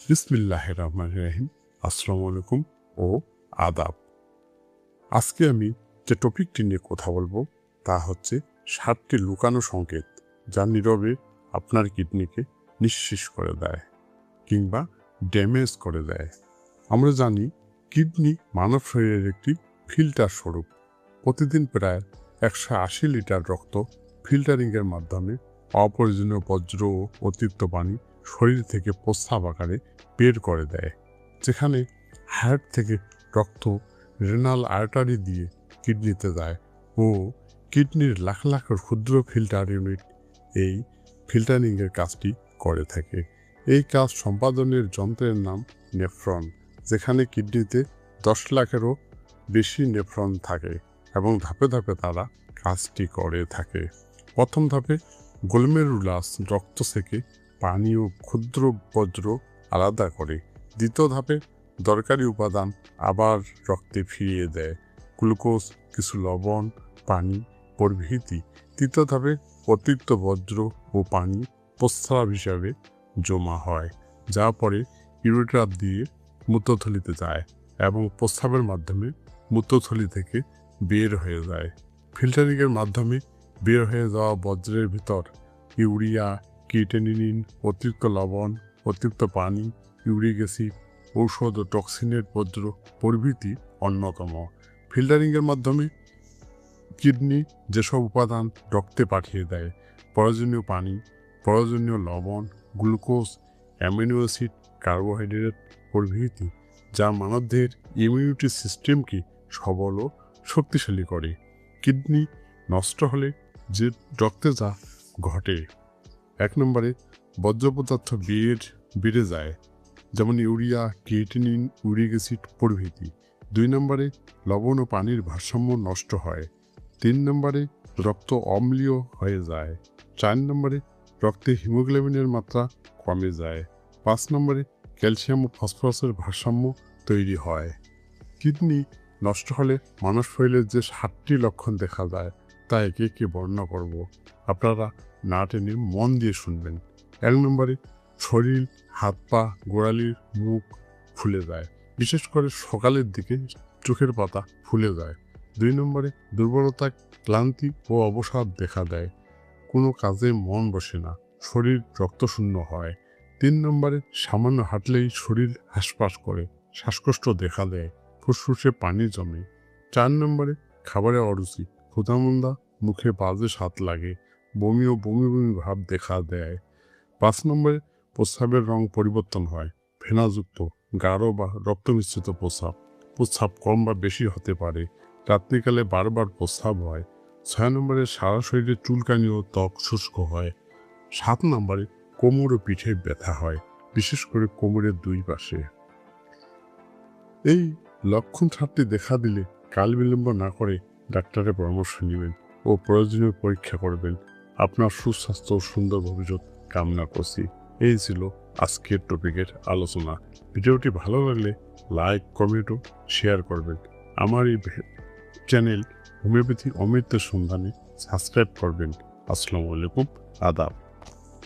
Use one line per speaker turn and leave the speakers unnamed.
বিসমিল্লাহির রহমানির রহিম। আসসালামু আলাইকুম ও আদাব। আজকে আমি যে টপিকটি নিয়ে কথা বলবো তা হচ্ছে 7টি লুকানো সংকেত যা নীরবে আপনার কিডনিকে নিঃশেষ করে দেয় কিংবা ড্যামেজ করে দেয়। আমরা জানি কিডনি মানব শরীরের একটি ফিল্টার স্বরূপ। প্রতিদিন প্রায় 180 লিটার রক্ত ফিল্টারিংয়ের মাধ্যমে অপ্রয়োজনীয় বজ্র ও অতিরিক্ত পানি শরীর থেকে প্রস্রাব আকারে বের করে দেয়। যেখানে হার্ট থেকে রক্ত রেনাল আর্টারি দিয়ে কিডনিতে যায় ও কিডনির লাখ লাখ ক্ষুদ্র ফিল্টার ইউনিট এই ফিল্টারিংয়ের কাজটি করে থাকে। এই কাজ সম্পাদনের যন্ত্রের নাম নেফ্রন, যেখানে কিডনিতে 10 লাখেরও বেশি নেফ্রন থাকে এবং ধাপে ধাপে তারা কাজটি করে থাকে। প্রথম ধাপে গ্লোমেরুলাস রক্ত থেকে পানি ও ক্ষুদ্র বজ্র আলাদা করে। দ্বিতীয় ধাপে দরকারি উপাদান আবার রক্তে ফিরিয়ে দেয়, গ্লুকোজ, কিছু লবণ, পানি প্রভৃতি। তৃতীয় ধাপে অতিরিক্ত বজ্র ও পানি প্রস্রাব হিসাবে জমা হয়, যা পরে ইউরেটার দিয়ে মূত্রথলিতে যায় এবং প্রস্রাবের মাধ্যমে মূত্রথলি থেকে বের হয়ে যায়। ফিল্টারিংয়ের মাধ্যমে বের হয়ে যাওয়া বজ্রের ভিতর ইউরিয়া, ক্রিয়েটিনিন, অতিরিক্ত লবণ, অতিরিক্ত পানি, ইউরিক অ্যাসিড, ঔষধ ও টক্সিনের বজ্র প্রভৃতি অন্যতম। ফিল্টারিংয়ের মাধ্যমে কিডনি যেসব উপাদান রক্তে পাঠিয়ে দেয়, প্রয়োজনীয় পানি, প্রয়োজনীয় লবণ, গ্লুকোজ, অ্যামিনো অ্যাসিড, কার্বোহাইড্রেট প্রভৃতি, যা মানবদেহের ইমিউনিটি সিস্টেমকে সবল ও শক্তিশালী করে। কিডনি নষ্ট হলে যে রক্তে যা ঘটে: 1 নম্বরে বর্জ্য পদার্থ বেড়ে যায়, যেমন ইউরিয়া, ক্রিয়েটিনিন, ইউরিক অ্যাসিড প্রভৃতি। 2 নম্বরে লবণ ও পানির ভারসাম্য নষ্ট হয়। 3 নম্বরে রক্ত অম্লীয় হয়ে যায়। 4 নম্বরে রক্তে হিমোগ্লোবিনের মাত্রা কমে যায়। 5 নম্বরে ক্যালসিয়াম ও ফসফরাসের ভারসাম্য তৈরি হয়। কিডনি নষ্ট হলে মানুষ শরীরের যে 7টি লক্ষণ দেখা যায় তা একে একে বর্ণনা করব। আপনারা না টেনে মন দিয়ে শুনবেন। 1 নম্বরে শরীর, হাত পা, গোড়ালির মুখ ফুলে যায়, বিশেষ করে সকালের দিকে চোখের পাতা ফুলে যায়। 2 নম্বরে দুর্বলতা, ক্লান্তি ও অবসাদ দেখা দেয়, কোনো কাজে মন বসে না, শরীর রক্তশূন্য হয়। 3 নম্বরে সামান্য হাঁটলেই শরীর হাঁসফাঁস করে, শ্বাসকষ্ট দেখা দেয়, ফুসফুসে পানি জমে। 4 নম্বরে খাবারে অরুচি, ক্ষুধামন্দা, মুখে বাজে স্বাদ লাগে, বমি ও বমি বমি ভাব দেখা দেয়। 5 নম্বরে প্রস্রাবের রং পরিবর্তন হয়, ফেনাযুক্ত, গাঢ় বা রক্ত মিশ্রিত প্রস্রাব। প্রস্রাব কম বা বেশি হতে পারে, রাত্রিকালে বারবার প্রস্রাব হয়। 6 নম্বরে সারা শরীরে চুলকানি ও ত্বক শুষ্ক হয়। 7 নম্বরে কোমর ও পিঠে ব্যথা হয়, বিশেষ করে কোমরের 2 পাশে। এই লক্ষণ 7টি দেখা দিলে কাল বিলম্ব না করে ডাক্তারের পরামর্শ নেবেন ও প্রয়োজনীয় পরীক্ষা করবেন। আপনার সুস্বাস্থ্য ও সুন্দর ভবিষ্যৎ কামনা করছি। এই ছিল আজকের টপিকের আলোচনা। ভিডিওটি ভালো লাগলে লাইক, কমেন্ট ও শেয়ার করবেন। আমার এই চ্যানেল হোমিওপ্যাথি অমৃতের সন্ধানে সাবস্ক্রাইব করবেন। আসসালামু আলাইকুম, আদাব।